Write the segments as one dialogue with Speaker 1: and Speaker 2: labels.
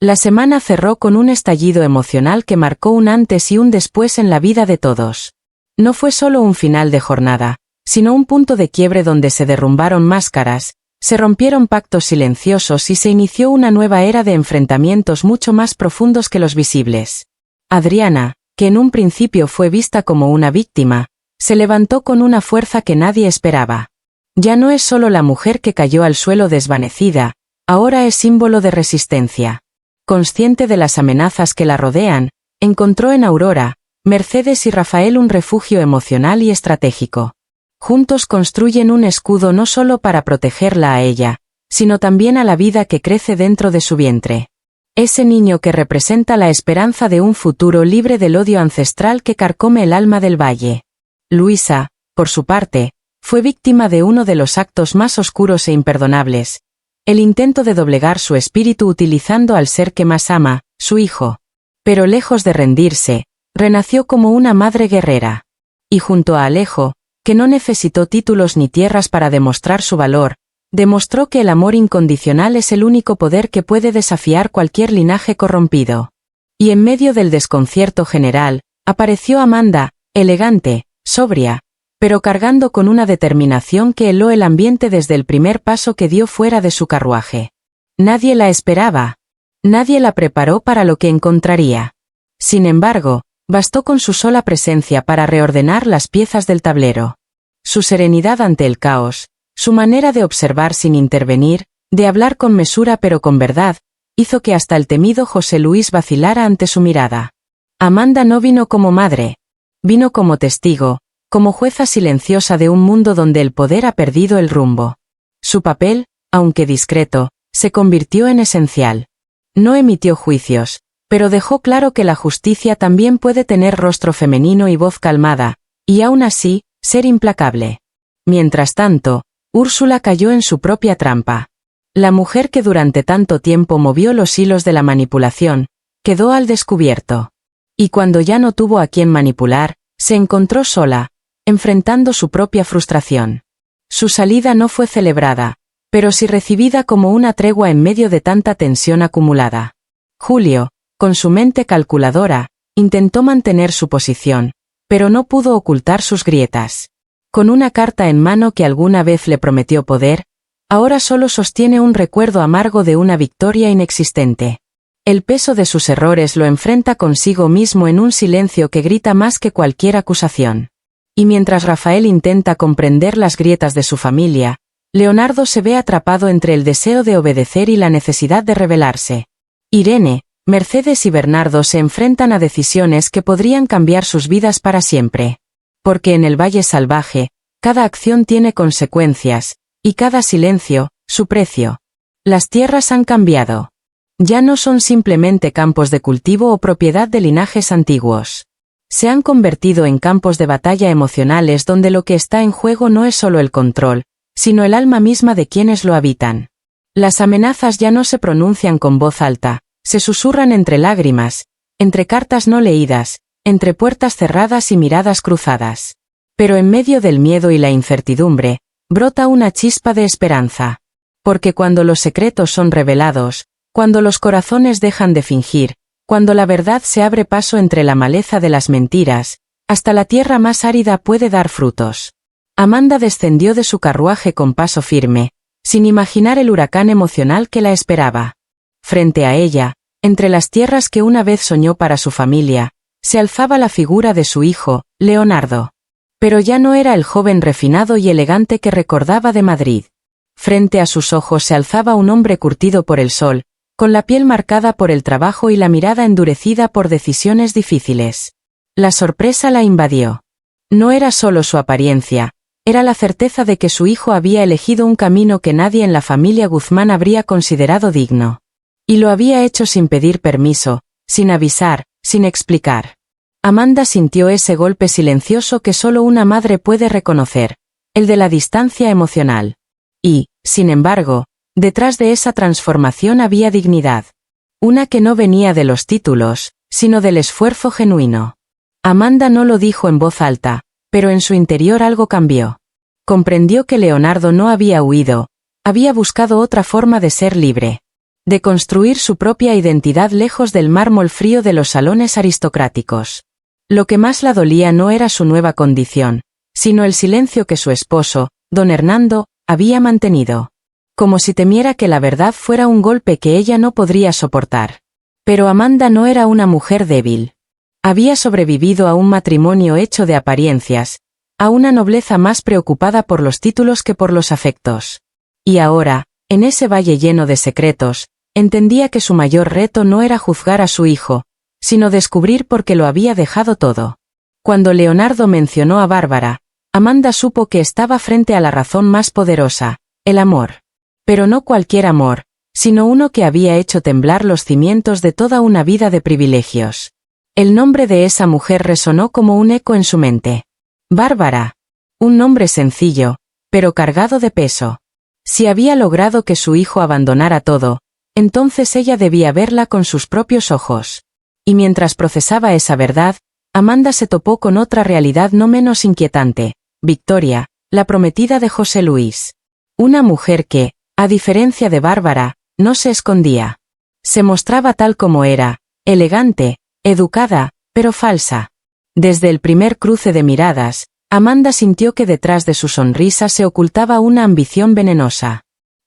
Speaker 1: La semana cerró con un estallido emocional que marcó un antes y un después en la vida de todos. No fue solo un final de jornada, sino un punto de quiebre donde se derrumbaron máscaras, se rompieron pactos silenciosos y se inició una nueva era de enfrentamientos mucho más profundos que los visibles. Adriana, que en un principio fue vista como una víctima, se levantó con una fuerza que nadie esperaba. Ya no es solo la mujer que cayó al suelo desvanecida, ahora es símbolo de resistencia. Consciente de las amenazas que la rodean, encontró en Aurora, Mercedes y Rafael un refugio emocional y estratégico. Juntos construyen un escudo no solo para protegerla a ella, sino también a la vida que crece dentro de su vientre. Ese niño que representa la esperanza de un futuro libre del odio ancestral que carcome el alma del valle. Luisa, por su parte, fue víctima de uno de los actos más oscuros e imperdonables, el intento de doblegar su espíritu utilizando al ser que más ama, su hijo. Pero lejos de rendirse, renació como una madre guerrera. Y junto a Alejo, que no necesitó títulos ni tierras para demostrar su valor, demostró que el amor incondicional es el único poder que puede desafiar cualquier linaje corrompido. Y en medio del desconcierto general, apareció Amanda, elegante, sobria, pero cargando con una determinación que heló el ambiente desde el primer paso que dio fuera de su carruaje. Nadie la esperaba. Nadie la preparó para lo que encontraría. Sin embargo, bastó con su sola presencia para reordenar las piezas del tablero. Su serenidad ante el caos, su manera de observar sin intervenir, de hablar con mesura pero con verdad, hizo que hasta el temido José Luis vacilara ante su mirada. Amanda no vino como madre. Vino como testigo, como jueza silenciosa de un mundo donde el poder ha perdido el rumbo. Su papel, aunque discreto, se convirtió en esencial. No emitió juicios, pero dejó claro que la justicia también puede tener rostro femenino y voz calmada, y aún así, ser implacable. Mientras tanto, Úrsula cayó en su propia trampa. La mujer que durante tanto tiempo movió los hilos de la manipulación, quedó al descubierto. Y cuando ya no tuvo a quien manipular, se encontró sola, enfrentando su propia frustración. Su salida no fue celebrada, pero sí recibida como una tregua en medio de tanta tensión acumulada. Julio, con su mente calculadora, intentó mantener su posición, pero no pudo ocultar sus grietas. Con una carta en mano que alguna vez le prometió poder, ahora solo sostiene un recuerdo amargo de una victoria inexistente. El peso de sus errores lo enfrenta consigo mismo en un silencio que grita más que cualquier acusación. Y mientras Rafael intenta comprender las grietas de su familia, Leonardo se ve atrapado entre el deseo de obedecer y la necesidad de rebelarse. Irene, Mercedes y Bernardo se enfrentan a decisiones que podrían cambiar sus vidas para siempre. Porque en el Valle Salvaje, cada acción tiene consecuencias, y cada silencio, su precio. Las tierras han cambiado. Ya no son simplemente campos de cultivo o propiedad de linajes antiguos. Se han convertido en campos de batalla emocionales donde lo que está en juego no es solo el control, sino el alma misma de quienes lo habitan. Las amenazas ya no se pronuncian con voz alta, se susurran entre lágrimas, entre cartas no leídas, entre puertas cerradas y miradas cruzadas. Pero en medio del miedo y la incertidumbre, brota una chispa de esperanza. Porque cuando los secretos son revelados, cuando los corazones dejan de fingir, cuando la verdad se abre paso entre la maleza de las mentiras, hasta la tierra más árida puede dar frutos. Amanda descendió de su carruaje con paso firme, sin imaginar el huracán emocional que la esperaba. Frente a ella, entre las tierras que una vez soñó para su familia, se alzaba la figura de su hijo, Leonardo. Pero ya no era el joven refinado y elegante que recordaba de Madrid. Frente a sus ojos se alzaba un hombre curtido por el sol, con la piel marcada por el trabajo y la mirada endurecida por decisiones difíciles. La sorpresa la invadió. No era solo su apariencia, era la certeza de que su hijo había elegido un camino que nadie en la familia Guzmán habría considerado digno. Y lo había hecho sin pedir permiso, sin avisar, sin explicar. Amanda sintió ese golpe silencioso que solo una madre puede reconocer, el de la distancia emocional. Y, sin embargo, detrás de esa transformación había dignidad. Una que no venía de los títulos, sino del esfuerzo genuino. Amanda no lo dijo en voz alta, pero en su interior algo cambió. Comprendió que Leonardo no había huido, había buscado otra forma de ser libre. de construir su propia identidad lejos del mármol frío de los salones aristocráticos. Lo que más la dolía no era su nueva condición, sino el silencio que su esposo, don Hernando, había mantenido. Como si temiera que la verdad fuera un golpe que ella no podría soportar. Pero Amanda no era una mujer débil. Había sobrevivido a un matrimonio hecho de apariencias, a una nobleza más preocupada por los títulos que por los afectos. Y ahora, en ese valle lleno de secretos, entendía que su mayor reto no era juzgar a su hijo, sino descubrir por qué lo había dejado todo. Cuando Leonardo mencionó a Bárbara, Amanda supo que estaba frente a la razón más poderosa, el amor. Pero no cualquier amor, sino uno que había hecho temblar los cimientos de toda una vida de privilegios. El nombre de esa mujer resonó como un eco en su mente. Bárbara. Un nombre sencillo, pero cargado de peso. Si había logrado que su hijo abandonara todo, entonces ella debía verla con sus propios ojos. Y mientras procesaba esa verdad, Amanda se topó con otra realidad no menos inquietante, Victoria, la prometida de José Luis. Una mujer que, a diferencia de Bárbara, no se escondía. Se mostraba tal como era, elegante, educada, pero falsa. Desde el primer cruce de miradas, Amanda sintió que detrás de su sonrisa se ocultaba una ambición venenosa.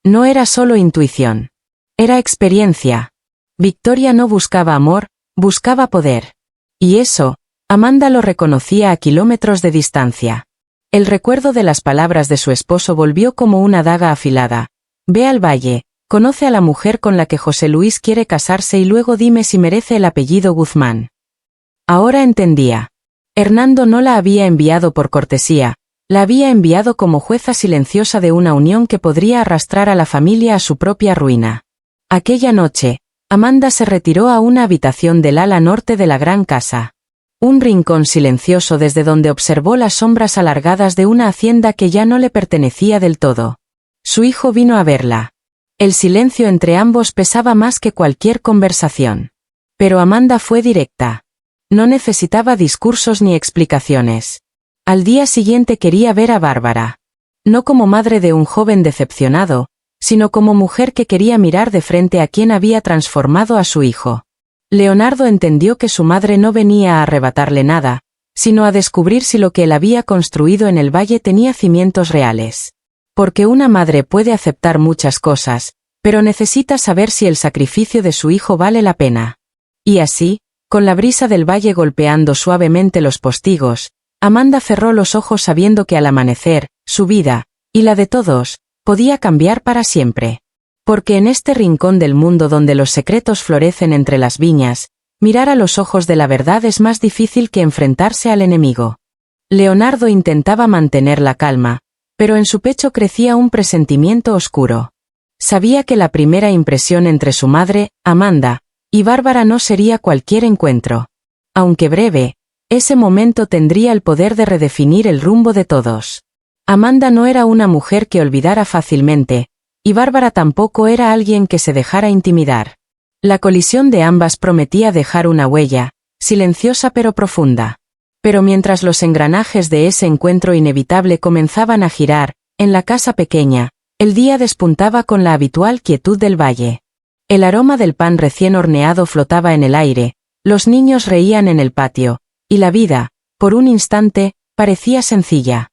Speaker 1: No era solo intuición. Era experiencia. Victoria no buscaba amor, buscaba poder. Y eso, Amanda lo reconocía a kilómetros de distancia. El recuerdo de las palabras de su esposo volvió como una daga afilada. Ve al valle, conoce a la mujer con la que José Luis quiere casarse y luego dime si merece el apellido Guzmán. Ahora entendía. Hernando no la había enviado por cortesía, la había enviado como jueza silenciosa de una unión que podría arrastrar a la familia a su propia ruina. Aquella noche, Amanda se retiró a una habitación del ala norte de la gran casa. Un rincón silencioso desde donde observó las sombras alargadas de una hacienda que ya no le pertenecía del todo. Su hijo vino a verla. El silencio entre ambos pesaba más que cualquier conversación. Pero Amanda fue directa. No necesitaba discursos ni explicaciones. Al día siguiente quería ver a Bárbara. No como madre de un joven decepcionado, sino como mujer que quería mirar de frente a quien había transformado a su hijo. Leonardo entendió que su madre no venía a arrebatarle nada, sino a descubrir si lo que él había construido en el valle tenía cimientos reales. Porque una madre puede aceptar muchas cosas, pero necesita saber si el sacrificio de su hijo vale la pena. Y así, con la brisa del valle golpeando suavemente los postigos, Amanda cerró los ojos sabiendo que al amanecer, su vida, y la de todos, podía cambiar para siempre. Porque en este rincón del mundo donde los secretos florecen entre las viñas, mirar a los ojos de la verdad es más difícil que enfrentarse al enemigo. Leonardo intentaba mantener la calma, pero en su pecho crecía un presentimiento oscuro. Sabía que la primera impresión entre su madre, Amanda, y Bárbara no sería cualquier encuentro. Aunque breve, ese momento tendría el poder de redefinir el rumbo de todos. Amanda no era una mujer que olvidara fácilmente, y Bárbara tampoco era alguien que se dejara intimidar. La colisión de ambas prometía dejar una huella, silenciosa pero profunda. Pero mientras los engranajes de ese encuentro inevitable comenzaban a girar, en la casa pequeña, el día despuntaba con la habitual quietud del valle. El aroma del pan recién horneado flotaba en el aire, los niños reían en el patio, y la vida, por un instante, parecía sencilla.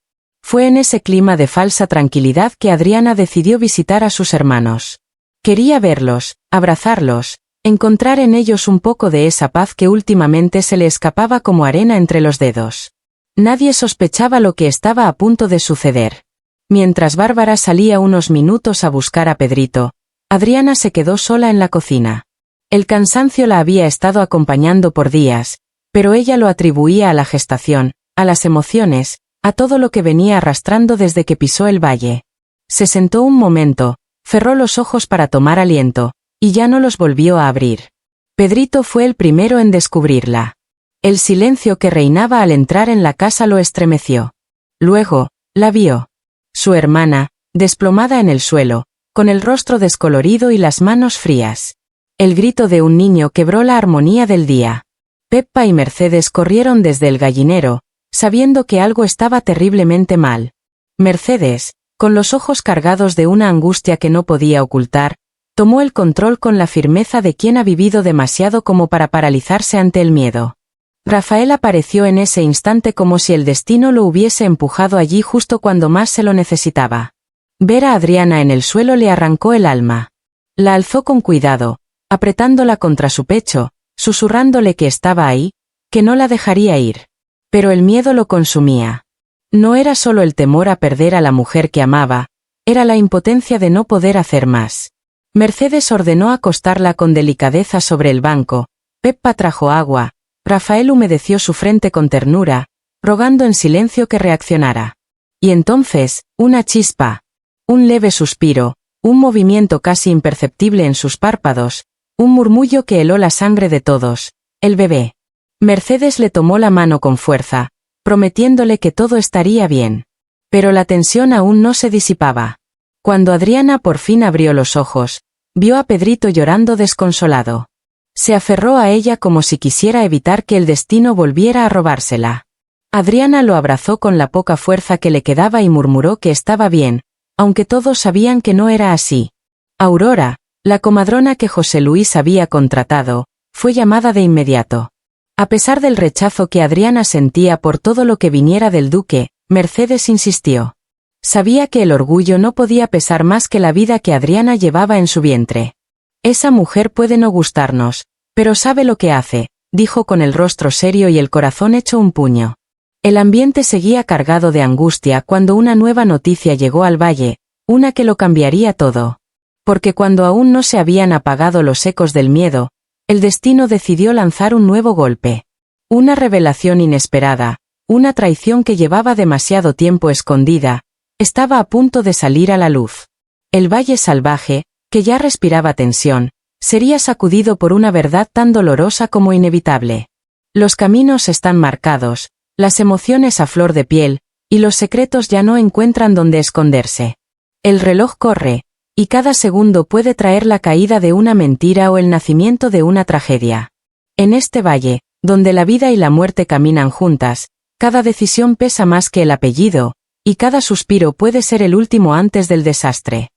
Speaker 1: Fue en ese clima de falsa tranquilidad que Adriana decidió visitar a sus hermanos. Quería verlos, abrazarlos, encontrar en ellos un poco de esa paz que últimamente se le escapaba como arena entre los dedos. Nadie sospechaba lo que estaba a punto de suceder. Mientras Bárbara salía unos minutos a buscar a Pedrito, Adriana se quedó sola en la cocina. El cansancio la había estado acompañando por días, pero ella lo atribuía a la gestación, a las emociones, a todo lo que venía arrastrando desde que pisó el valle. Se sentó un momento, cerró los ojos para tomar aliento, y ya no los volvió a abrir. Pedrito fue el primero en descubrirla. El silencio que reinaba al entrar en la casa lo estremeció. Luego, la vio. Su hermana, desplomada en el suelo, con el rostro descolorido y las manos frías. El grito de un niño quebró la armonía del día. Peppa y Mercedes corrieron desde el gallinero, sabiendo que algo estaba terriblemente mal. Mercedes, con los ojos cargados de una angustia que no podía ocultar, Tomó el control con la firmeza de quien ha vivido demasiado como para paralizarse ante el miedo. Rafael apareció en ese instante como si el destino lo hubiese empujado allí justo cuando más se lo necesitaba. Ver a Adriana en el suelo le arrancó el alma. La alzó con cuidado, apretándola contra su pecho, susurrándole que estaba ahí, que no la dejaría ir. Pero el miedo lo consumía. No era solo el temor a perder a la mujer que amaba, era la impotencia de no poder hacer más. Mercedes ordenó acostarla con delicadeza sobre el banco, Peppa trajo agua, Rafael humedeció su frente con ternura, rogando en silencio que reaccionara. Y entonces, una chispa, un leve suspiro, un movimiento casi imperceptible en sus párpados, un murmullo que heló la sangre de todos, el bebé. Mercedes le tomó la mano con fuerza, prometiéndole que todo estaría bien. Pero la tensión aún no se disipaba. Cuando Adriana por fin abrió los ojos, vio a Pedrito llorando desconsolado. Se aferró a ella como si quisiera evitar que el destino volviera a robársela. Adriana lo abrazó con la poca fuerza que le quedaba y murmuró que estaba bien, aunque todos sabían que no era así. Aurora, la comadrona que José Luis había contratado, fue llamada de inmediato. A pesar del rechazo que Adriana sentía por todo lo que viniera del duque, Mercedes insistió. Sabía que el orgullo no podía pesar más que la vida que Adriana llevaba en su vientre. Esa mujer puede no gustarnos, pero sabe lo que hace, dijo con el rostro serio y el corazón hecho un puño. El ambiente seguía cargado de angustia cuando una nueva noticia llegó al valle, una que lo cambiaría todo. Porque cuando aún no se habían apagado los ecos del miedo, el destino decidió lanzar un nuevo golpe. Una revelación inesperada, una traición que llevaba demasiado tiempo escondida, estaba a punto de salir a la luz. El Valle Salvaje, que ya respiraba tensión, sería sacudido por una verdad tan dolorosa como inevitable. Los caminos están marcados, las emociones a flor de piel, y los secretos ya no encuentran dónde esconderse. El reloj corre, y cada segundo puede traer la caída de una mentira o el nacimiento de una tragedia. En este valle, donde la vida y la muerte caminan juntas, cada decisión pesa más que el apellido, y cada suspiro puede ser el último antes del desastre.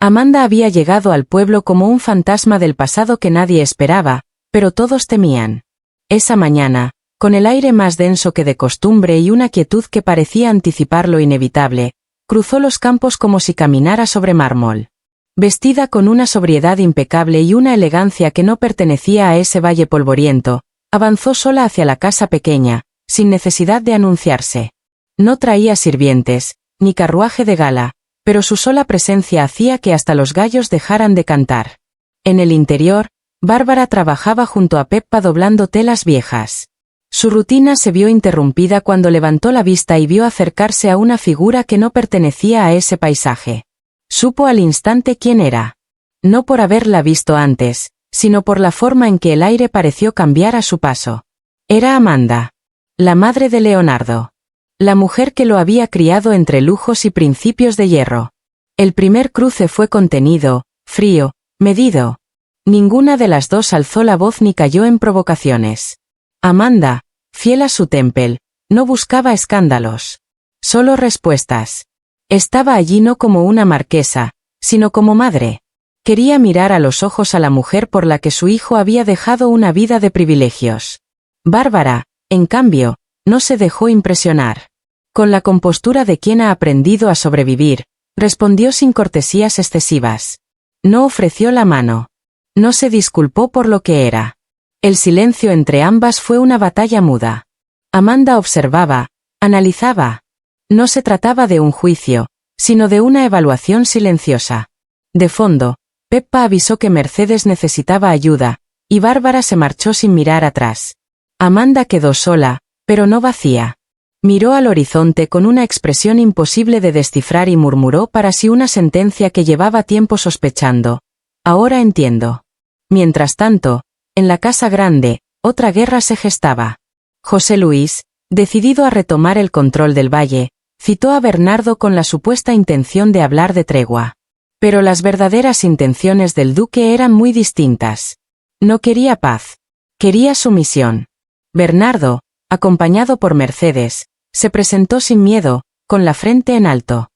Speaker 1: Amanda había llegado al pueblo como un fantasma del pasado que nadie esperaba, pero todos temían. Esa mañana, con el aire más denso que de costumbre y una quietud que parecía anticipar lo inevitable, cruzó los campos como si caminara sobre mármol. Vestida con una sobriedad impecable y una elegancia que no pertenecía a ese valle polvoriento, avanzó sola hacia la casa pequeña, sin necesidad de anunciarse. No traía sirvientes, ni carruaje de gala, pero su sola presencia hacía que hasta los gallos dejaran de cantar. En el interior, Bárbara trabajaba junto a Peppa doblando telas viejas. Su rutina se vio interrumpida cuando levantó la vista y vio acercarse a una figura que no pertenecía a ese paisaje. Supo al instante quién era. No por haberla visto antes, sino por la forma en que el aire pareció cambiar a su paso. Era Amanda, la madre de Leonardo. La mujer que lo había criado entre lujos y principios de hierro. El primer cruce fue contenido, frío, medido. Ninguna de las dos alzó la voz ni cayó en provocaciones. Amanda, fiel a su temple, no buscaba escándalos. Solo respuestas. Estaba allí no como una marquesa, sino como madre. Quería mirar a los ojos a la mujer por la que su hijo había dejado una vida de privilegios. Bárbara, en cambio, no se dejó impresionar. Con la compostura de quien ha aprendido a sobrevivir, respondió sin cortesías excesivas. No ofreció la mano. No se disculpó por lo que era. El silencio entre ambas fue una batalla muda. Amanda observaba, analizaba. No se trataba de un juicio, sino de una evaluación silenciosa. De fondo, Peppa avisó que Mercedes necesitaba ayuda, y Bárbara se marchó sin mirar atrás. Amanda quedó sola, pero no vacía. Miró al horizonte con una expresión imposible de descifrar y murmuró para sí una sentencia que llevaba tiempo sospechando. Ahora entiendo. Mientras tanto, en la casa grande, otra guerra se gestaba. José Luis, decidido a retomar el control del valle, citó a Bernardo con la supuesta intención de hablar de tregua. Pero las verdaderas intenciones del duque eran muy distintas. No quería paz. Quería sumisión. Bernardo, acompañado por Mercedes, se presentó sin miedo, con la frente en alto.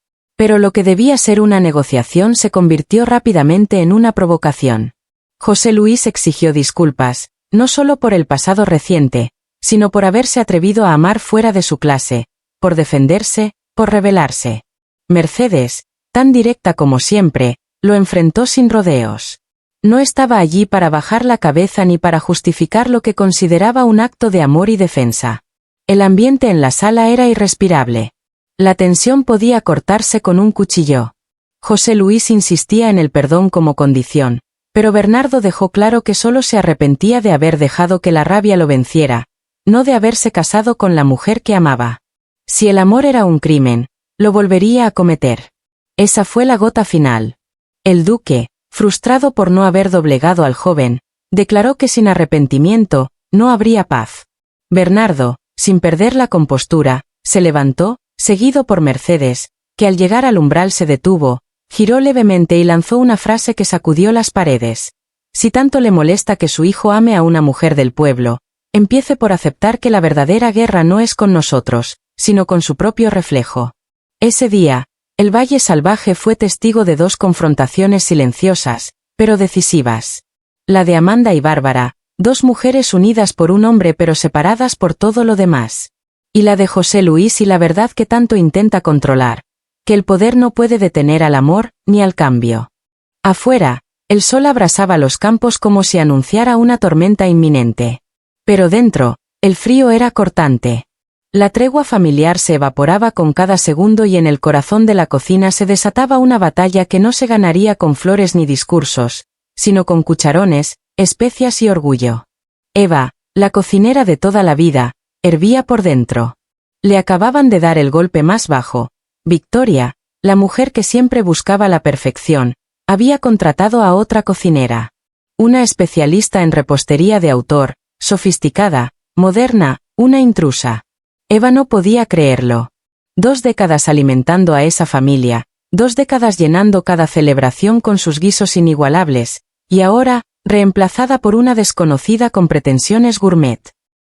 Speaker 1: Pero lo que debía ser una negociación se convirtió rápidamente en una provocación. José Luis exigió disculpas, no solo por el pasado reciente, sino por haberse atrevido a amar fuera de su clase, por defenderse, por rebelarse. Mercedes, tan directa como siempre, lo enfrentó sin rodeos. No estaba allí para bajar la cabeza ni para justificar lo que consideraba un acto de amor y defensa. El ambiente en la sala era irrespirable. La tensión podía cortarse con un cuchillo. José Luis insistía en el perdón como condición, pero Bernardo dejó claro que solo se arrepentía de haber dejado que la rabia lo venciera, no de haberse casado con la mujer que amaba. Si el amor era un crimen, lo volvería a cometer. Esa fue la gota final. El duque, frustrado por no haber doblegado al joven, declaró que sin arrepentimiento, no habría paz. Bernardo, sin perder la compostura, se levantó, seguido por Mercedes, que al llegar al umbral se detuvo, giró levemente y lanzó una frase que sacudió las paredes. Si tanto le molesta que su hijo ame a una mujer del pueblo, empiece por aceptar que la verdadera guerra no es con nosotros, sino con su propio reflejo. Ese día, el Valle Salvaje fue testigo de dos confrontaciones silenciosas, pero decisivas. La de Amanda y Bárbara, dos mujeres unidas por un hombre pero separadas por todo lo demás. Y la de José Luis y la verdad que tanto intenta controlar, que el poder no puede detener al amor, ni al cambio. Afuera, el sol abrasaba los campos como si anunciara una tormenta inminente. Pero dentro, el frío era cortante. La tregua familiar se evaporaba con cada segundo y en el corazón de la cocina se desataba una batalla que no se ganaría con flores ni discursos, sino con cucharones, especias y orgullo. Eva, la cocinera de toda la vida, hervía por dentro. Le acababan de dar el golpe más bajo. Victoria, la mujer que siempre buscaba la perfección, había contratado a otra cocinera. Una especialista en repostería de autor, sofisticada, moderna, una intrusa. Eva no podía creerlo. 2 décadas alimentando a esa familia, 2 décadas llenando cada celebración con sus guisos inigualables, y ahora, reemplazada por una desconocida con pretensiones gourmet.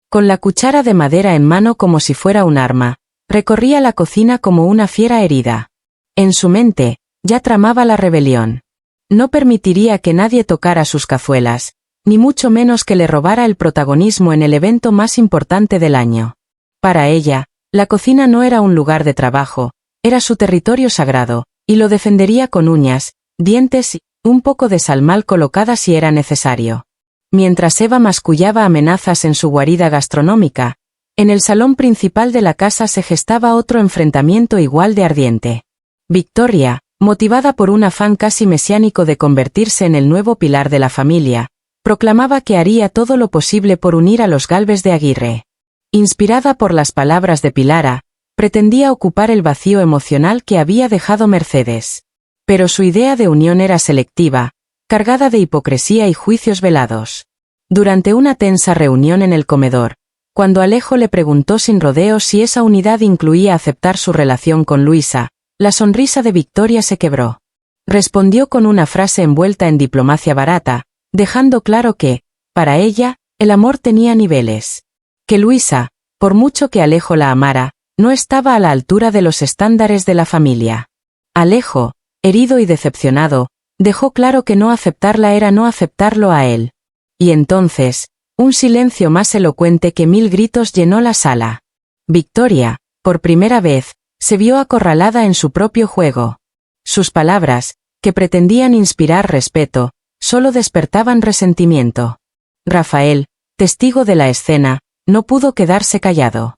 Speaker 1: Con la cuchara de madera en mano como si fuera un arma, recorría la cocina como una fiera herida. En su mente, ya tramaba la rebelión. No permitiría que nadie tocara sus cazuelas, ni mucho menos que le robara el protagonismo en el evento más importante del año. Para ella, la cocina no era un lugar de trabajo, era su territorio sagrado, y lo defendería con uñas, dientes y un poco de sal mal colocada si era necesario. Mientras Eva mascullaba amenazas en su guarida gastronómica, en el salón principal de la casa se gestaba otro enfrentamiento igual de ardiente. Victoria, motivada por un afán casi mesiánico de convertirse en el nuevo pilar de la familia, proclamaba que haría todo lo posible por unir a los Gálvez de Aguirre. Inspirada por las palabras de Pilara, pretendía ocupar el vacío emocional que había dejado Mercedes. Pero su idea de unión era selectiva, cargada de hipocresía y juicios velados. Durante una tensa reunión en el comedor, cuando Alejo le preguntó sin rodeos si esa unidad incluía aceptar su relación con Luisa, la sonrisa de Victoria se quebró. Respondió con una frase envuelta en diplomacia barata, dejando claro que, para ella, el amor tenía niveles. Que Luisa, por mucho que Alejo la amara, no estaba a la altura de los estándares de la familia. Alejo, herido y decepcionado, dejó claro que no aceptarla era no aceptarlo a él. Y entonces, un silencio más elocuente que 1000 gritos llenó la sala. Victoria, por primera vez, se vio acorralada en su propio juego. Sus palabras, que pretendían inspirar respeto, solo despertaban resentimiento. Rafael, testigo de la escena, no pudo quedarse callado.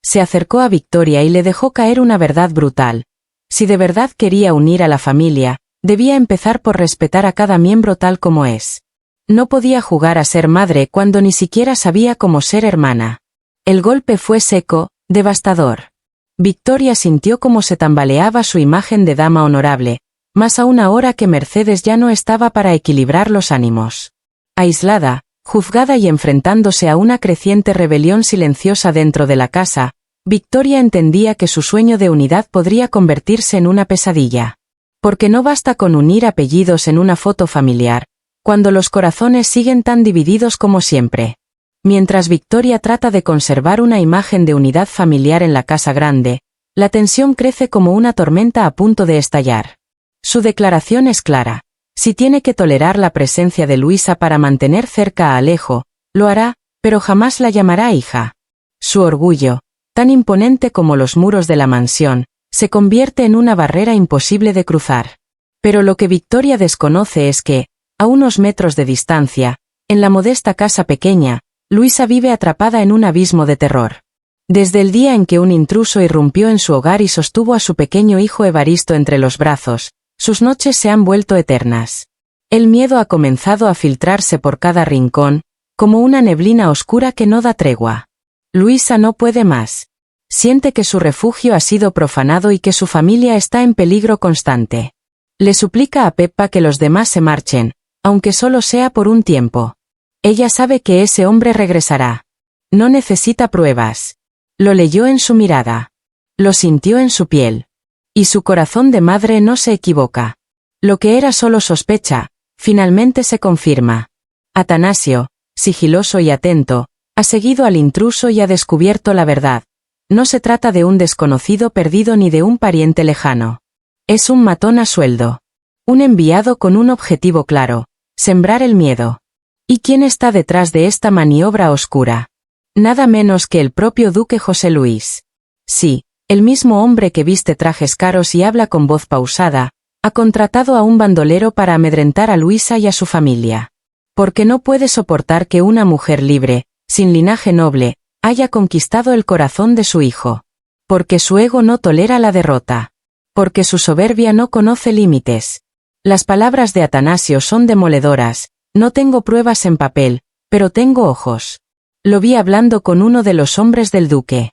Speaker 1: Se acercó a Victoria y le dejó caer una verdad brutal. Si de verdad quería unir a la familia, debía empezar por respetar a cada miembro tal como es. No podía jugar a ser madre cuando ni siquiera sabía cómo ser hermana. El golpe fue seco, devastador. Victoria sintió cómo se tambaleaba su imagen de dama honorable, más aún ahora que Mercedes ya no estaba para equilibrar los ánimos. Aislada, juzgada y enfrentándose a una creciente rebelión silenciosa dentro de la casa, Victoria entendía que su sueño de unidad podría convertirse en una pesadilla. Porque no basta con unir apellidos en una foto familiar, cuando los corazones siguen tan divididos como siempre. Mientras Victoria trata de conservar una imagen de unidad familiar en la casa grande, La tensión crece como una tormenta a punto de estallar. Su declaración es clara. Si tiene que tolerar la presencia de Luisa para mantener cerca a Alejo, lo hará, pero jamás la llamará hija. Su orgullo, tan imponente como los muros de la mansión, se convierte en una barrera imposible de cruzar. Pero lo que Victoria desconoce es que, a unos metros de distancia, en la modesta casa pequeña, Luisa vive atrapada en un abismo de terror. Desde el día en que un intruso irrumpió en su hogar y sostuvo a su pequeño hijo Evaristo entre los brazos, sus noches se han vuelto eternas. El miedo ha comenzado a filtrarse por cada rincón, como una neblina oscura que no da tregua. Luisa no puede más. Siente que su refugio ha sido profanado y que su familia está en peligro constante. Le suplica a Peppa que los demás se marchen, aunque solo sea por un tiempo. Ella sabe que ese hombre regresará. No necesita pruebas. Lo leyó en su mirada. Lo sintió en su piel. Y su corazón de madre no se equivoca. Lo que era solo sospecha, finalmente se confirma. Atanasio, sigiloso y atento, ha seguido al intruso y ha descubierto la verdad. No se trata de un desconocido perdido ni de un pariente lejano. Es un matón a sueldo. Un enviado con un objetivo claro: sembrar el miedo. ¿Y quién está detrás de esta maniobra oscura? Nada menos que el propio duque José Luis. Sí, el mismo hombre que viste trajes caros y habla con voz pausada, ha contratado a un bandolero para amedrentar a Luisa y a su familia. Porque no puede soportar que una mujer libre, sin linaje noble, haya conquistado el corazón de su hijo. Porque su ego no tolera la derrota. Porque su soberbia no conoce límites. Las palabras de Atanasio son demoledoras: no tengo pruebas en papel, pero tengo ojos. Lo vi hablando con uno de los hombres del duque.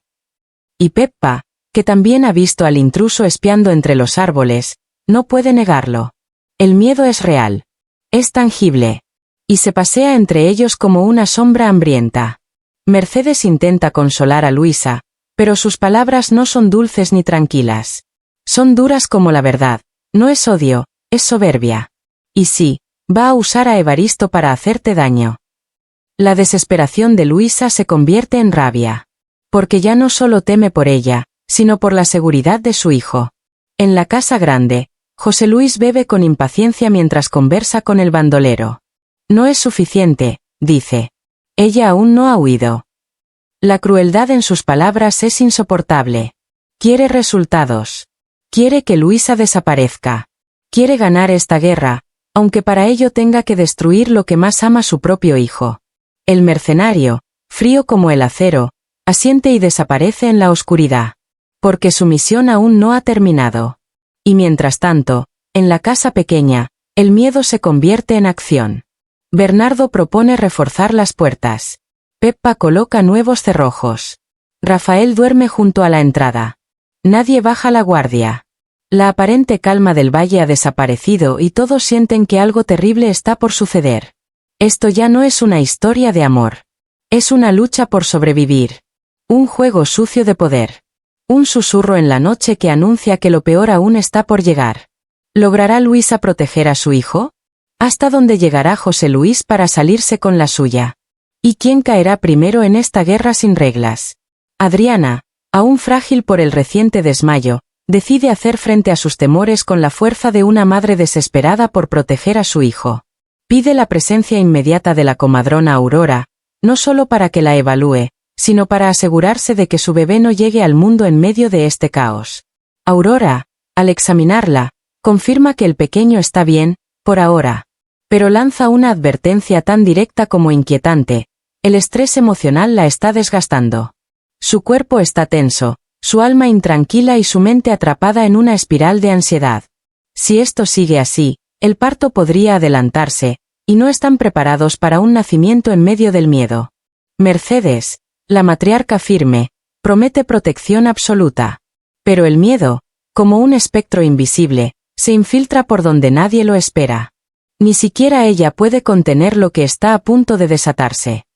Speaker 1: Y Peppa, que también ha visto al intruso espiando entre los árboles, no puede negarlo. El miedo es real. Es tangible. Y se pasea entre ellos como una sombra hambrienta. Mercedes intenta consolar a Luisa, pero sus palabras no son dulces ni tranquilas. Son duras como la verdad. No es odio, es soberbia. Y sí, va a usar a Evaristo para hacerte daño. La desesperación de Luisa se convierte en rabia. Porque ya no solo teme por ella, sino por la seguridad de su hijo. En la casa grande, José Luis bebe con impaciencia mientras conversa con el bandolero. No es suficiente, dice. Ella aún no ha huido. La crueldad en sus palabras es insoportable. Quiere resultados. Quiere que Luisa desaparezca. Quiere ganar esta guerra, aunque para ello tenga que destruir lo que más ama su propio hijo. El mercenario, frío como el acero, asiente y desaparece en la oscuridad. Porque su misión aún no ha terminado. Y mientras tanto, en la casa pequeña, el miedo se convierte en acción. Bernardo propone reforzar las puertas. Peppa coloca nuevos cerrojos. Rafael duerme junto a la entrada. Nadie baja la guardia. La aparente calma del valle ha desaparecido y todos sienten que algo terrible está por suceder. Esto ya no es una historia de amor. Es una lucha por sobrevivir. Un juego sucio de poder. Un susurro en la noche que anuncia que lo peor aún está por llegar. ¿Logrará Luisa proteger a su hijo? ¿Hasta dónde llegará José Luis para salirse con la suya? ¿Y quién caerá primero en esta guerra sin reglas? Adriana, aún frágil por el reciente desmayo, decide hacer frente a sus temores con la fuerza de una madre desesperada por proteger a su hijo. Pide la presencia inmediata de la comadrona Aurora, no solo para que la evalúe, sino para asegurarse de que su bebé no llegue al mundo en medio de este caos. Aurora, al examinarla, confirma que el pequeño está bien, por ahora. Pero lanza una advertencia tan directa como inquietante: el estrés emocional la está desgastando. Su cuerpo está tenso, su alma intranquila y su mente atrapada en una espiral de ansiedad. Si esto sigue así, el parto podría adelantarse, y no están preparados para un nacimiento en medio del miedo. Mercedes, la matriarca firme, promete protección absoluta. Pero el miedo, como un espectro invisible, se infiltra por donde nadie lo espera. Ni siquiera ella puede contener lo que está a punto de desatarse.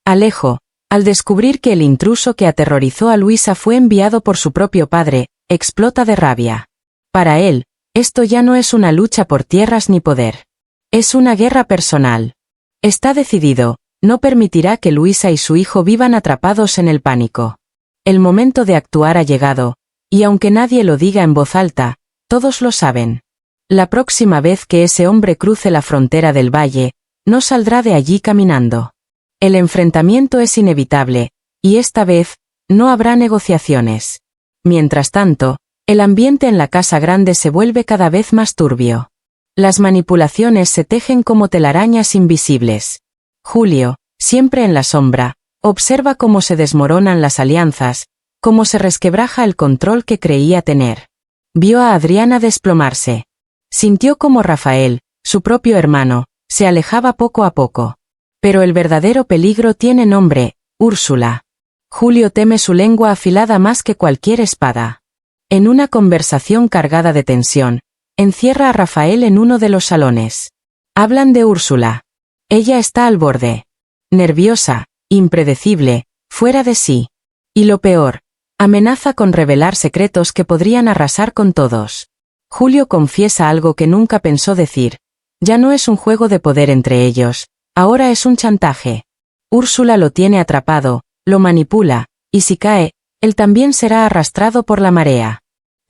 Speaker 1: Alejo, al descubrir que el intruso que aterrorizó a Luisa fue enviado por su propio padre, explota de rabia. Para él, esto ya no es una lucha por tierras ni poder. Es una guerra personal. Está decidido: no permitirá que Luisa y su hijo vivan atrapados en el pánico. El momento de actuar ha llegado, Y aunque nadie lo diga en voz alta, todos lo saben. La próxima vez que ese hombre cruce la frontera del valle, no saldrá de allí caminando. El enfrentamiento es inevitable, y esta vez, no habrá negociaciones. Mientras tanto, el ambiente en la casa grande se vuelve cada vez más turbio. Las manipulaciones se tejen como telarañas invisibles. Julio, siempre en la sombra, observa cómo se desmoronan las alianzas, cómo se resquebraja el control que creía tener. Vio a Adriana desplomarse. Sintió como Rafael, su propio hermano, se alejaba poco a poco. Pero el verdadero peligro tiene nombre, Úrsula. Julio teme su lengua afilada más que cualquier espada. En una conversación cargada de tensión, encierra a Rafael en uno de los salones. Hablan de Úrsula. Ella está al borde. Nerviosa, impredecible, fuera de sí. Y lo peor, amenaza con revelar secretos que podrían arrasar con todos. Julio confiesa algo que nunca pensó decir. Ya no es un juego de poder entre ellos, ahora es un chantaje. Úrsula lo tiene atrapado, lo manipula, y si cae, él también será arrastrado por la marea.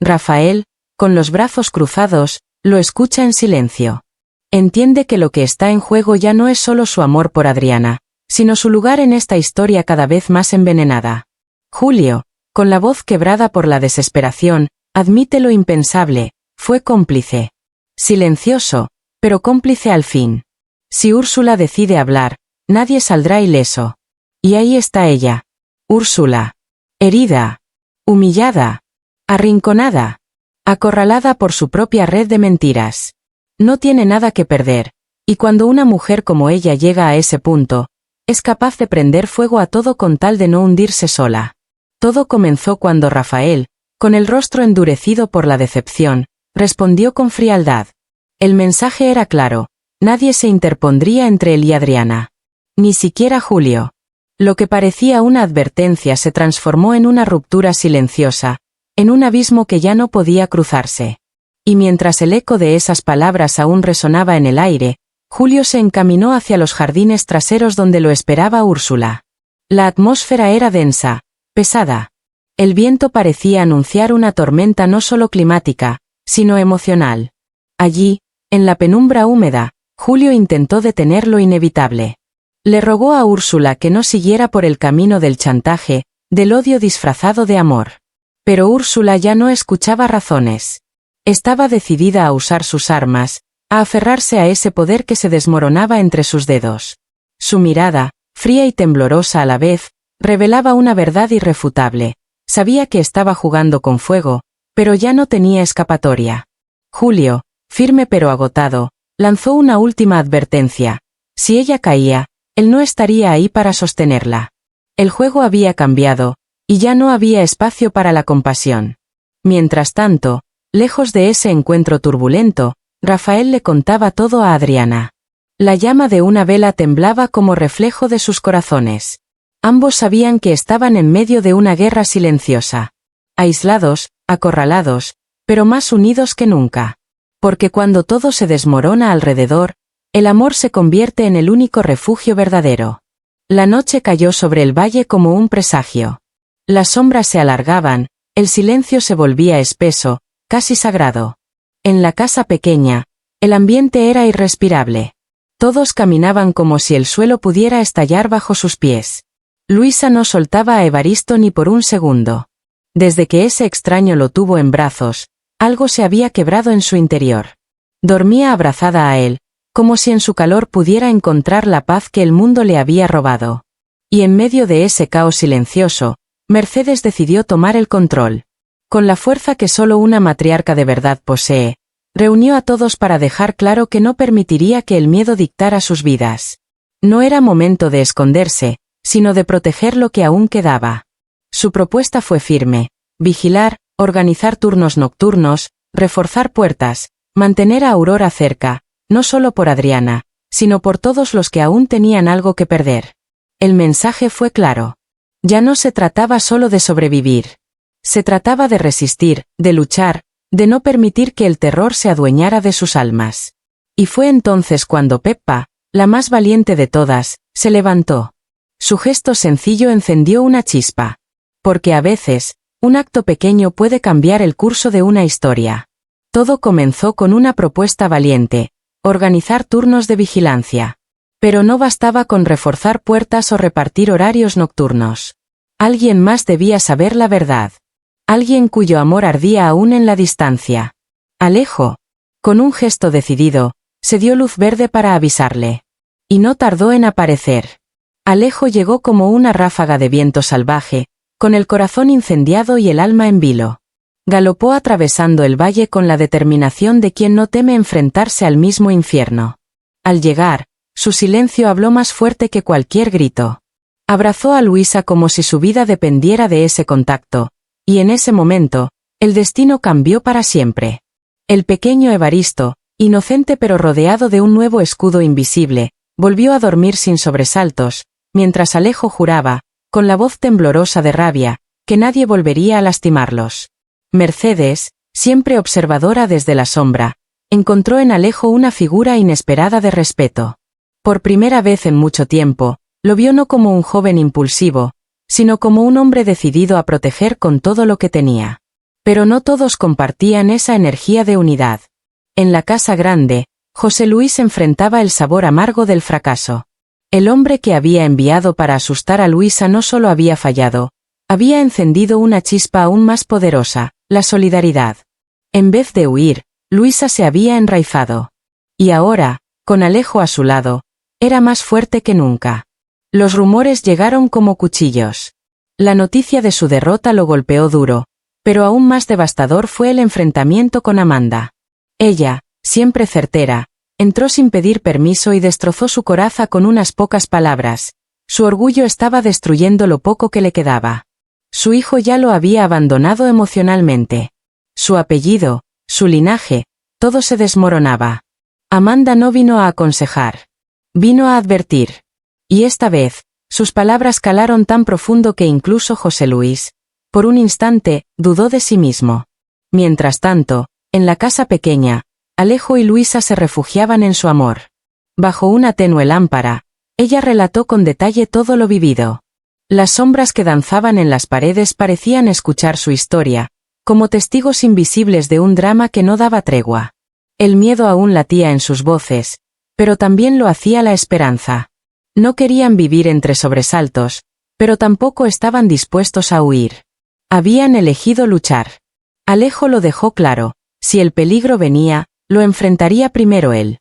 Speaker 1: Rafael, con los brazos cruzados, lo escucha en silencio. Entiende que lo que está en juego ya no es solo su amor por Adriana, sino su lugar en esta historia cada vez más envenenada. Julio, con la voz quebrada por la desesperación, admite lo impensable, fue cómplice. Silencioso, pero cómplice al fin. Si Úrsula decide hablar, nadie saldrá ileso. Y ahí está ella. Úrsula. Herida. Humillada. Arrinconada. Acorralada por su propia red de mentiras. No tiene nada que perder, y cuando una mujer como ella llega a ese punto, es capaz de prender fuego a todo con tal de no hundirse sola. Todo comenzó cuando Rafael, con el rostro endurecido por la decepción, respondió con frialdad. El mensaje era claro, nadie se interpondría entre él y Adriana. Ni siquiera Julio. Lo que parecía una advertencia se transformó en una ruptura silenciosa, en un abismo que ya no podía cruzarse. Y mientras el eco de esas palabras aún resonaba en el aire, Julio se encaminó hacia los jardines traseros donde lo esperaba Úrsula. La atmósfera era densa, pesada. El viento parecía anunciar una tormenta no solo climática, sino emocional. Allí, en la penumbra húmeda, Julio intentó detener lo inevitable. Le rogó a Úrsula que no siguiera por el camino del chantaje, del odio disfrazado de amor. Pero Úrsula ya no escuchaba razones. Estaba decidida a usar sus armas, a aferrarse a ese poder que se desmoronaba entre sus dedos. Su mirada, fría y temblorosa a la vez, revelaba una verdad irrefutable. Sabía que estaba jugando con fuego, pero ya no tenía escapatoria. Julio, firme pero agotado, lanzó una última advertencia. Si ella caía, él no estaría ahí para sostenerla. El juego había cambiado, y ya no había espacio para la compasión. Mientras tanto, lejos de ese encuentro turbulento, Rafael le contaba todo a Adriana. La llama de una vela temblaba como reflejo de sus corazones. Ambos sabían que estaban en medio de una guerra silenciosa. Aislados, acorralados, pero más unidos que nunca. Porque cuando todo se desmorona alrededor, el amor se convierte en el único refugio verdadero. La noche cayó sobre el valle como un presagio. Las sombras se alargaban, el silencio se volvía espeso, casi sagrado. En la casa pequeña, el ambiente era irrespirable. Todos caminaban como si el suelo pudiera estallar bajo sus pies. Luisa no soltaba a Evaristo ni por un segundo. Desde que ese extraño lo tuvo en brazos, algo se había quebrado en su interior. Dormía abrazada a él, como si en su calor pudiera encontrar la paz que el mundo le había robado. Y en medio de ese caos silencioso, Mercedes decidió tomar el control. Con la fuerza que solo una matriarca de verdad posee, reunió a todos para dejar claro que no permitiría que el miedo dictara sus vidas. No era momento de esconderse, sino de proteger lo que aún quedaba. Su propuesta fue firme: vigilar, organizar turnos nocturnos, reforzar puertas, mantener a Aurora cerca, no solo por Adriana, sino por todos los que aún tenían algo que perder. El mensaje fue claro. Ya no se trataba solo de sobrevivir. Se trataba de resistir, de luchar, de no permitir que el terror se adueñara de sus almas. Y fue entonces cuando Peppa, la más valiente de todas, se levantó. Su gesto sencillo encendió una chispa. Porque a veces, Un acto pequeño puede cambiar el curso de una historia. Todo comenzó con una propuesta valiente: organizar turnos de vigilancia. Pero no bastaba con reforzar puertas o repartir horarios nocturnos. Alguien más debía saber la verdad. Alguien cuyo amor ardía aún en la distancia. Alejo. Con un gesto decidido, se dio luz verde para avisarle. Y no tardó en aparecer. Alejo llegó como una ráfaga de viento salvaje, con el corazón incendiado y el alma en vilo. Galopó atravesando el valle con la determinación de quien no teme enfrentarse al mismo infierno. Al llegar, su silencio habló más fuerte que cualquier grito. Abrazó a Luisa como si su vida dependiera de ese contacto, y en ese momento, el destino cambió para siempre. El pequeño Evaristo, inocente pero rodeado de un nuevo escudo invisible, volvió a dormir sin sobresaltos, mientras Alejo juraba, con la voz temblorosa de rabia, que nadie volvería a lastimarlos. Mercedes, siempre observadora desde la sombra, encontró en Alejo una figura inesperada de respeto. Por primera vez en mucho tiempo, lo vio no como un joven impulsivo, sino como un hombre decidido a proteger con todo lo que tenía. Pero no todos compartían esa energía de unidad. En la casa grande, José Luis enfrentaba el sabor amargo del fracaso. El hombre que había enviado para asustar a Luisa no solo había fallado, había encendido una chispa aún más poderosa: la solidaridad. En vez de huir, Luisa se había enraizado. Y ahora, con Alejo a su lado, era más fuerte que nunca. Los rumores llegaron como cuchillos. La noticia de su derrota lo golpeó duro, pero aún más devastador fue el enfrentamiento con Amanda. Ella, siempre certera, entró sin pedir permiso y destrozó su coraza con unas pocas palabras. Su orgullo estaba destruyendo lo poco que le quedaba. Su hijo ya lo había abandonado emocionalmente. Su apellido, su linaje, todo se desmoronaba. Amanda no vino a aconsejar. Vino a advertir. Y esta vez, sus palabras calaron tan profundo que incluso José Luis, por un instante, dudó de sí mismo. Mientras tanto, en la casa pequeña, Alejo y Luisa se refugiaban en su amor. Bajo una tenue lámpara, ella relató con detalle todo lo vivido. Las sombras que danzaban en las paredes parecían escuchar su historia, como testigos invisibles de un drama que no daba tregua. El miedo aún latía en sus voces, pero también lo hacía la esperanza. No querían vivir entre sobresaltos, pero tampoco estaban dispuestos a huir. Habían elegido luchar. Alejo lo dejó claro: si el peligro venía, lo enfrentaría primero él.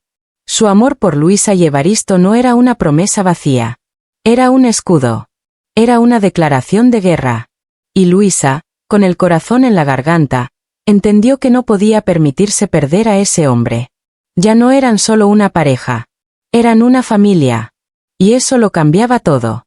Speaker 1: Su amor por Luisa y Evaristo no era una promesa vacía. Era un escudo. Era una declaración de guerra. Y Luisa, con el corazón en la garganta, entendió que no podía permitirse perder a ese hombre. Ya no eran solo una pareja. Eran una familia. Y eso lo cambiaba todo.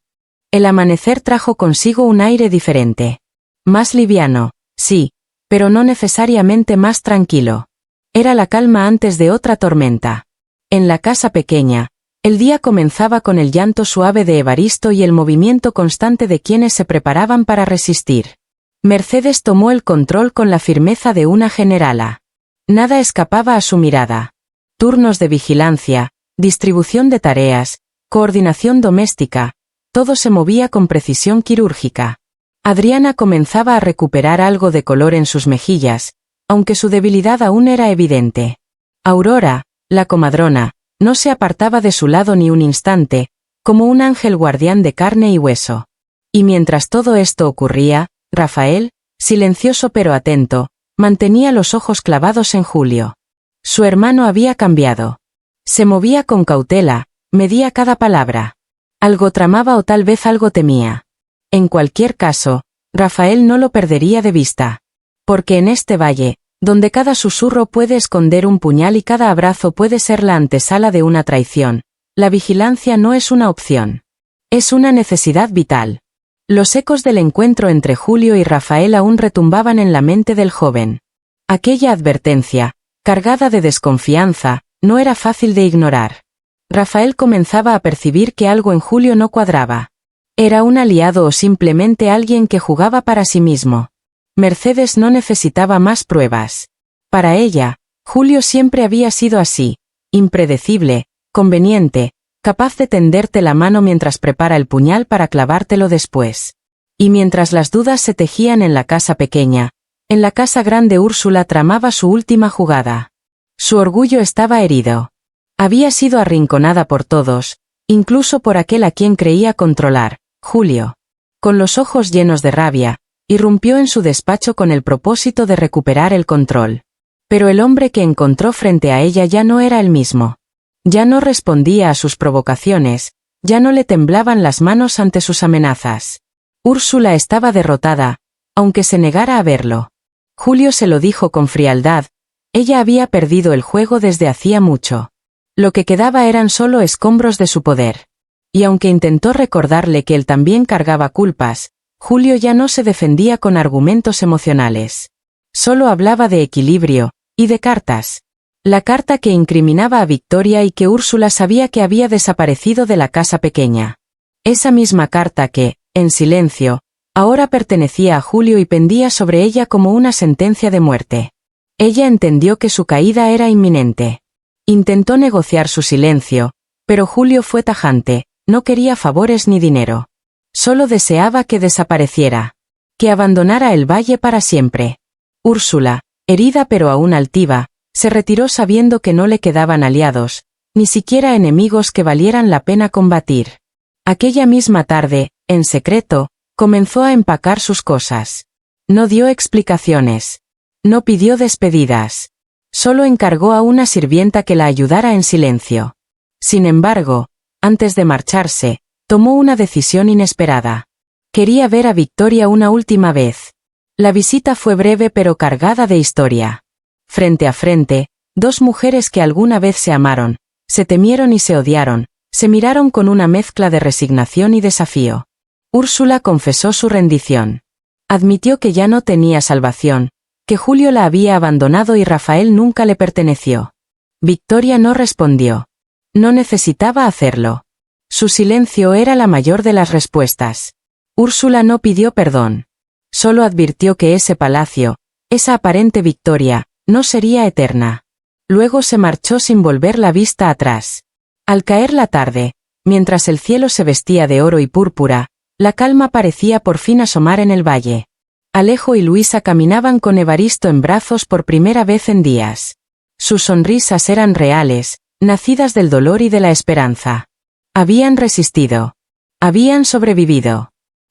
Speaker 1: El amanecer trajo consigo un aire diferente. Más liviano, sí, pero no necesariamente más tranquilo. Era la calma antes de otra tormenta. En la casa pequeña, el día comenzaba con el llanto suave de Evaristo y el movimiento constante de quienes se preparaban para resistir. Mercedes tomó el control con la firmeza de una generala. Nada escapaba a su mirada. Turnos de vigilancia, distribución de tareas, coordinación doméstica, todo se movía con precisión quirúrgica. Adriana comenzaba a recuperar algo de color en sus mejillas, aunque su debilidad aún era evidente. Aurora, la comadrona, no se apartaba de su lado ni un instante, como un ángel guardián de carne y hueso. Y mientras todo esto ocurría, Rafael, silencioso pero atento, mantenía los ojos clavados en Julio. Su hermano había cambiado. Se movía con cautela, medía cada palabra. Algo tramaba o tal vez algo temía. En cualquier caso, Rafael no lo perdería de vista. Porque en este valle, donde cada susurro puede esconder un puñal y cada abrazo puede ser la antesala de una traición, la vigilancia no es una opción. Es una necesidad vital. Los ecos del encuentro entre Julio y Rafael aún retumbaban en la mente del joven. Aquella advertencia, cargada de desconfianza, no era fácil de ignorar. Rafael comenzaba a percibir que algo en Julio no cuadraba. ¿Era un aliado o simplemente alguien que jugaba para sí mismo? Mercedes no necesitaba más pruebas. Para ella, Julio siempre había sido así, impredecible, conveniente, capaz de tenderte la mano mientras prepara el puñal para clavártelo después. Y mientras las dudas se tejían en la casa pequeña, en la casa grande Úrsula tramaba su última jugada. Su orgullo estaba herido. Había sido arrinconada por todos, incluso por aquel a quien creía controlar, Julio. Con los ojos llenos de rabia, irrumpió en su despacho con el propósito de recuperar el control. Pero el hombre que encontró frente a ella ya no era el mismo. Ya no respondía a sus provocaciones, ya no le temblaban las manos ante sus amenazas. Úrsula estaba derrotada, aunque se negara a verlo. Julio se lo dijo con frialdad, ella había perdido el juego desde hacía mucho. Lo que quedaba eran solo escombros de su poder. Y aunque intentó recordarle que él también cargaba culpas, Julio ya no se defendía con argumentos emocionales. Solo hablaba de equilibrio, y de cartas. La carta que incriminaba a Victoria y que Úrsula sabía que había desaparecido de la casa pequeña. Esa misma carta que, en silencio, ahora pertenecía a Julio y pendía sobre ella como una sentencia de muerte. Ella entendió que su caída era inminente. Intentó negociar su silencio, pero Julio fue tajante, no quería favores ni dinero. Solo deseaba que desapareciera. Que abandonara el valle para siempre. Úrsula, herida pero aún altiva, se retiró sabiendo que no le quedaban aliados, ni siquiera enemigos que valieran la pena combatir. Aquella misma tarde, en secreto, comenzó a empacar sus cosas. No dio explicaciones. No pidió despedidas. Solo encargó a una sirvienta que la ayudara en silencio. Sin embargo, antes de marcharse, tomó una decisión inesperada. Quería ver a Victoria una última vez. La visita fue breve pero cargada de historia. Frente a frente, dos mujeres que alguna vez se amaron, se temieron y se odiaron, se miraron con una mezcla de resignación y desafío. Úrsula confesó su rendición. Admitió que ya no tenía salvación, que Julio la había abandonado y Rafael nunca le perteneció. Victoria no respondió. No necesitaba hacerlo. Su silencio era la mayor de las respuestas. Úrsula no pidió perdón. Solo advirtió que ese palacio, esa aparente victoria, no sería eterna. Luego se marchó sin volver la vista atrás. Al caer la tarde, mientras el cielo se vestía de oro y púrpura, la calma parecía por fin asomar en el valle. Alejo y Luisa caminaban con Evaristo en brazos por primera vez en días. Sus sonrisas eran reales, nacidas del dolor y de la esperanza. Habían resistido. Habían sobrevivido.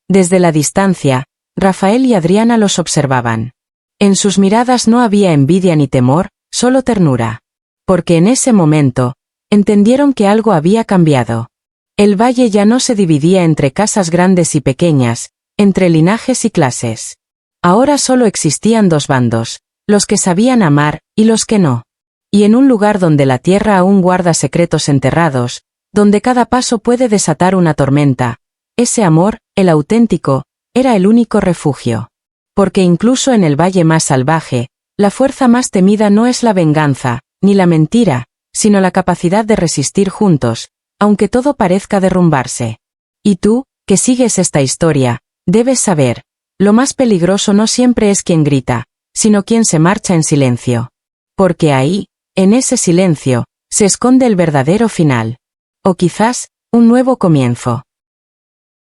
Speaker 1: Desde la distancia, Rafael y Adriana los observaban. En sus miradas no había envidia ni temor, solo ternura. Porque en ese momento, entendieron que algo había cambiado. El valle ya no se dividía entre casas grandes y pequeñas, entre linajes y clases. Ahora solo existían dos bandos, los que sabían amar, y los que no. Y en un lugar donde la tierra aún guarda secretos enterrados, donde cada paso puede desatar una tormenta, ese amor, el auténtico, era el único refugio. Porque incluso en el valle más salvaje, la fuerza más temida no es la venganza, ni la mentira, sino la capacidad de resistir juntos, aunque todo parezca derrumbarse. Y tú, que sigues esta historia, debes saber, lo más peligroso no siempre es quien grita, sino quien se marcha en silencio. Porque ahí, en ese silencio, se esconde el verdadero final. O quizás, un nuevo comienzo.